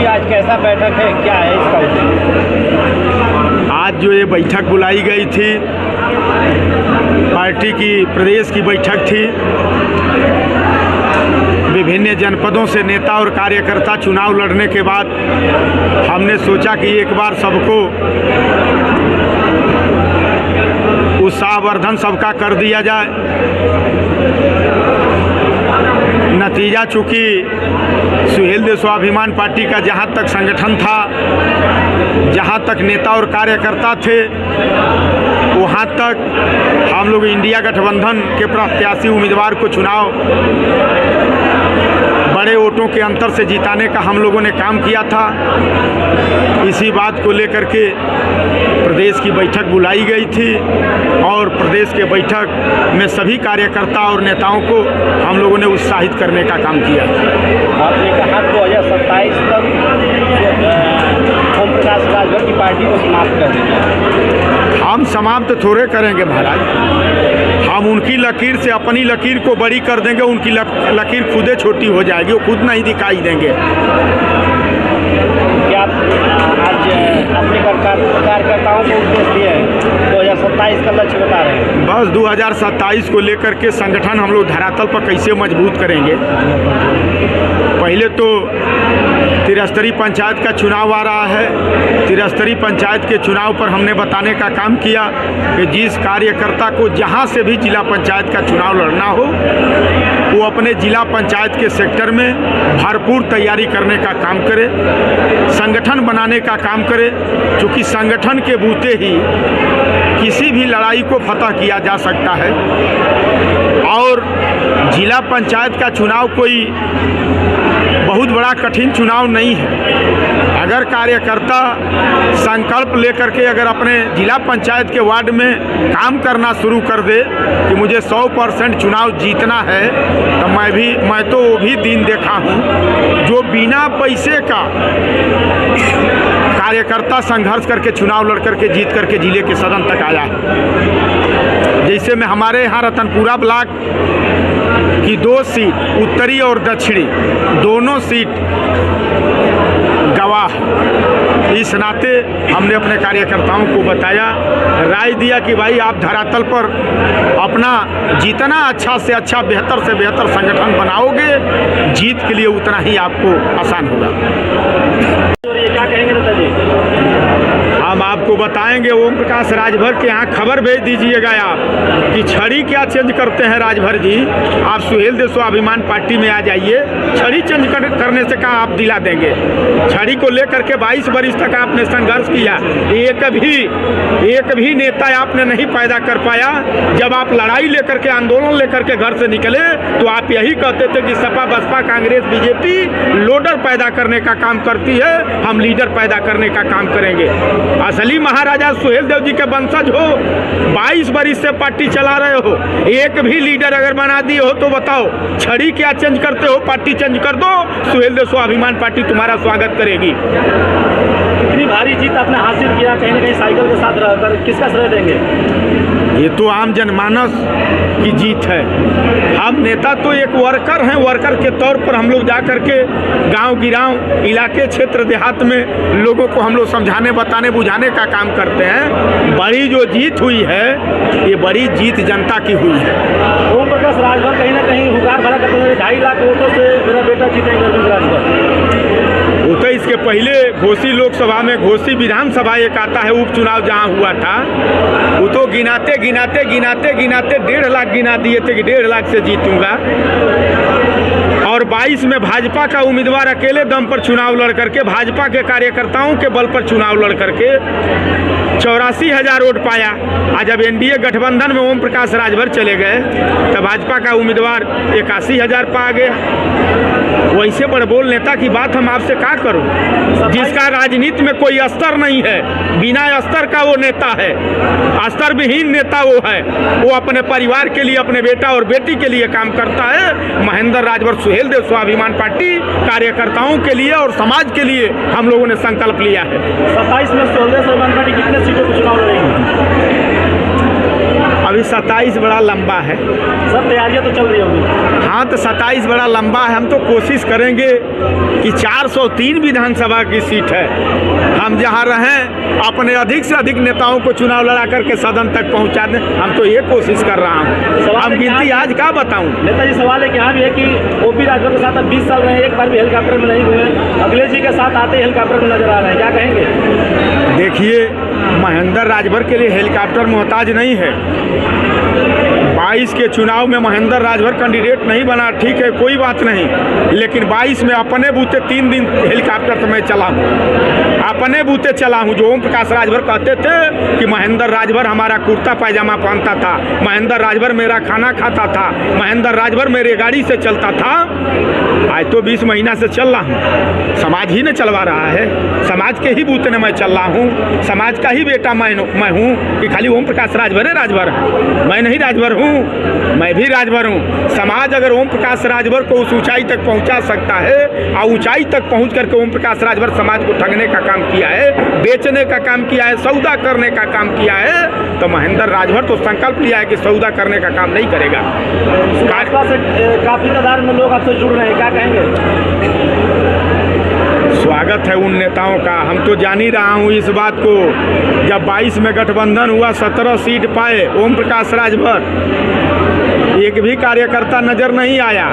जी आज कैसा बैठक है, क्या है इसका उद्देश्य? आज जो ये बैठक बुलाई गई थी, पार्टी की प्रदेश की बैठक थी। विभिन्न जनपदों से नेता और कार्यकर्ता चुनाव लड़ने के बाद हमने सोचा कि एक बार सबको उत्साहवर्धन सबका कर दिया जाए। नतीजा चूँकि सुहेलदेव स्वाभिमान पार्टी का जहाँ तक संगठन था, जहाँ तक नेता और कार्यकर्ता थे, वहाँ तक हम लोग इंडिया गठबंधन के प्रत्याशी उम्मीदवार को चुनाव बड़े वोटों के अंतर से जिताने का हम लोगों ने काम किया था। इसी बात को लेकर के प्रदेश की बैठक बुलाई गई थी और प्रदेश के बैठक में सभी कार्यकर्ता और नेताओं को हम लोगों ने उत्साहित करने का काम किया। आपने कहा 2027 तक ओम प्रकाश राजभर की पार्टी को समाप्त कर देंगे। हम समाप्त थोड़े करेंगे महाराज, हम उनकी लकीर से अपनी लकीर को बड़ी कर देंगे। उनकी लकीर खुदे छोटी हो जाएगी, वो खुद नहीं दिखाई देंगे। क्या आज अपने कार्यकर्ताओं को उद्देश्य दिए हैं 2027 का लक्ष्य बता रहे हैं? बस 2027 को लेकर के संगठन हम लोग धरातल पर कैसे मजबूत करेंगे। पहले तो त्रिस्तरीय पंचायत का चुनाव आ रहा है। त्रिस्तरीय पंचायत के चुनाव पर हमने बताने का काम किया कि जिस कार्यकर्ता को जहां से भी जिला पंचायत का चुनाव लड़ना हो, वो अपने जिला पंचायत के सेक्टर में भरपूर तैयारी करने का काम करे, संगठन बनाने का काम करे। क्योंकि संगठन के बूते ही किसी भी लड़ाई को फतह किया जा सकता है। और जिला पंचायत का चुनाव कोई बहुत बड़ा कठिन चुनाव नहीं है। अगर कार्यकर्ता संकल्प लेकर के अगर अपने जिला पंचायत के वार्ड में काम करना शुरू कर दे कि मुझे 100% चुनाव जीतना है, तो मैं तो वो भी दिन देखा हूँ जो बिना पैसे का कार्यकर्ता संघर्ष करके चुनाव लड़ करके जीत करके जिले के सदन तक आया है। जैसे में हमारे यहाँ रतनपुरा ब्लॉक की 2 सीट, उत्तरी और दक्षिणी दोनों सीट गवाह। इस नाते हमने अपने कार्यकर्ताओं को बताया, राय दिया कि भाई आप धरातल पर अपना जितना अच्छा से अच्छा, बेहतर से बेहतर संगठन बनाओगे, जीत के लिए उतना ही आपको आसान होगा। क्या कहेंगे नेता जी? हम आपको बताएंगे। ओम प्रकाश राजभर के यहाँ खबर भेज दीजिएगा आप कि छड़ी क्या चेंज करते हैं राजभर जी। आप सुहेलदेव स्वाभिमान पार्टी में आ जाइए, छड़ी चेंज करने से कहाँ आप दिला देंगे। छड़ी को लेकर के 22 वर्ष तक आपने संघर्ष किया, एक भी नेता आपने नहीं पैदा कर पाया। जब आप लड़ाई लेकर के, आंदोलन लेकर के घर से निकले तो आप यही कहते थे कि सपा, बसपा, कांग्रेस, बीजेपी लोडर पैदा करने का काम करती है, हम लीडर पैदा करने का काम करेंगे। असली महाराजा सुहेलदेव जी के वंशज हो, 22 वर्ष से पार्टी चला रहे हो, एक भी लीडर अगर बना दिए हो तो बताओ छड़ी क्या चेंज करते हो? पार्टी चेंज कर दो, सुहेलदेव स्वाभिमान पार्टी तुम्हारा स्वागत करेगी। इतनी भारी जीत आपने हासिल किया, कहीं ना कहीं साइकिल के साथ रहकर, किसका श्रेय देंगे? ये तो आम जनमानस की जीत है। हम नेता तो एक वर्कर हैं, वर्कर के तौर पर हम लोग जा करके गांव गिराव, इलाके, क्षेत्र, देहात में लोगों को हम लोग समझाने, बताने, बुझाने का काम करते हैं। बड़ी जो जीत हुई है, ये बड़ी जीत जनता की हुई है। ओम प्रकाश राजभर कहीं ना कहीं हुकार भरा करते हैं, 2.5 लाख वोटों से मेरा बेटा जीतेंगे ओम राजभर। वो तो इसके पहले घोसी लोकसभा में, घोसी विधानसभा एक आता है उपचुनाव जहाँ हुआ था, वो तो गिनाते 1.5 लाख गिना दिए थे कि 1.5 लाख से जीतूंगा। और 22 में भाजपा का उम्मीदवार अकेले दम पर चुनाव लड़ करके, भाजपा के कार्यकर्ताओं के बल पर चुनाव लड़ करके 84,000 वोट पाया। आज जब एनडीए गठबंधन में ओम प्रकाश राजभर चले गए तो भाजपा का उम्मीदवार 81,000 पा गया। वैसे बड़बोल नेता की बात हम आपसे क्या करूं, जिसका राजनीति में कोई अस्तर नहीं है, बिना अस्तर का वो नेता है, अस्तर विहीन नेता वो है। वो अपने परिवार के लिए, अपने बेटा और बेटी के लिए काम करता है। महेंद्र राजभर सुहेलदेव स्वाभिमान पार्टी कार्यकर्ताओं के लिए और समाज के लिए हम लोगों ने संकल्प लिया है। 27 में सुहेलदेव स्वाभिमान पार्टी कितने सीटों पर चुनाव लड़ेगी? अभी 27 बड़ा लंबा है। सब तैयारियां तो चल रही होंगी। हाँ, तो 27 बड़ा लंबा है। हम तो कोशिश करेंगे कि 403 विधानसभा की सीट है, हम जहाँ रहें अपने अधिक से अधिक नेताओं को चुनाव लड़ा करके सदन तक पहुँचा दें। हम तो ये कोशिश कर रहा हूँ। हम गिनती आज क्या बताऊँ। नेताजी, सवाल एक यहाँ भी है कि ओपी राजभर के साथ अब 20 साल रहे, एक बार भी हेलीकॉप्टर में नहीं हुए, अखिलेश जी के साथ आते ही हेलीकॉप्टर में नजर आ रहे हैं, क्या कहेंगे? देखिए, महेंद्र राजभर के लिए हेलीकॉप्टर मोहताज नहीं है। 22 के चुनाव में महेंद्र राजभर कैंडिडेट नहीं बना, ठीक है, कोई बात नहीं, लेकिन 22 में अपने बूते 3 दिन हेलीकॉप्टर तो मैं चला हूँ, अपने बूते चला हूँ। जो ओम प्रकाश राजभर कहते थे कि महेंद्र राजभर हमारा कुर्ता पायजामा पहनता था, महेंद्र राजभर मेरा खाना खाता था, महेंद्र राजभर मेरे गाड़ी से चलता था, आज तो 20 महीना से चल रहा हूँ। समाज ही ने चलवा रहा है, समाज के ही बूते ने मैं चल रहा हूँ, समाज का ही बेटा मैं हूँ कि खाली ओम प्रकाश राजभर है राजभर है? मैं नहीं राजभर हूँ, मैं भी राजभर हूँ। समाज अगर ओम प्रकाश राजभर को उस ऊंचाई तक पहुंचा सकता है और ऊंचाई तक पहुंच करके ओम प्रकाश राजभर समाज को ठगने का काम किया है, बेचने का काम किया है, सौदा करने का काम किया है, तो महेंद्र राजभर तो संकल्प लिया है कि सौदा करने का काम नहीं करेगा। भाजपा से काफी तादाद में लोग आपसे जुड़ रहे हैं, क्या कहेंगे? स्वागत है उन नेताओं का। हम तो जान ही रहा हूँ इस बात को। जब 22 में गठबंधन हुआ, 17 सीट पाए ओम प्रकाश राजभर, एक भी कार्यकर्ता नजर नहीं आया।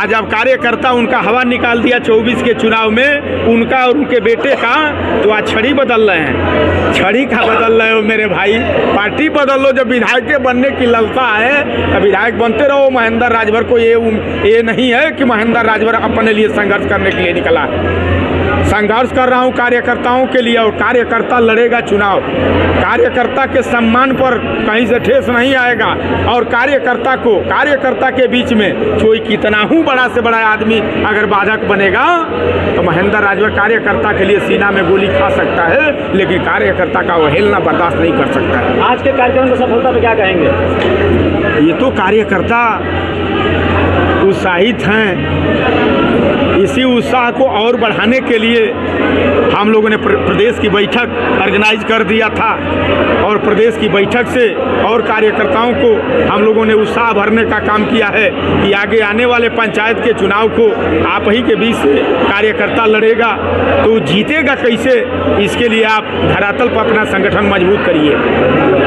आज अब कार्यकर्ता उनका हवा निकाल दिया 24 के चुनाव में, उनका और उनके बेटे का, तो आज छड़ी बदल रहे हैं। छड़ी का बदल रहे हो मेरे भाई, पार्टी बदल लो। जब विधायक के बनने की ललसा है तो विधायक बनते रहो। महेंद्र राजभर को ये नहीं है कि महेंद्र राजभर अपने लिए संघर्ष करने के लिए निकला। संघर्ष कर रहा हूँ कार्यकर्ताओं के लिए, और कार्यकर्ता लड़ेगा चुनाव। कार्यकर्ता के सम्मान पर कहीं से ठेस नहीं आएगा, और कार्यकर्ता के बीच में कोई कितना हूँ बड़ा से बड़ा आदमी अगर बाधक बनेगा तो महेंद्र राजभर कार्यकर्ता के लिए सीना में गोली खा सकता है, लेकिन कार्यकर्ता का अवहेलना बर्दाश्त नहीं कर सकता है। आज के कार्यक्रम की सफलता पे क्या कहेंगे? ये तो कार्यकर्ता उत्साहित हैं। इसी उत्साह को और बढ़ाने के लिए हम लोगों ने प्रदेश की बैठक ऑर्गेनाइज कर दिया था, और प्रदेश की बैठक से और कार्यकर्ताओं को हम लोगों ने उत्साह भरने का काम किया है कि आगे आने वाले पंचायत के चुनाव को आप ही के बीच से कार्यकर्ता लड़ेगा, तो जीतेगा कैसे, इसके लिए आप धरातल पर अपना संगठन मजबूत करिए।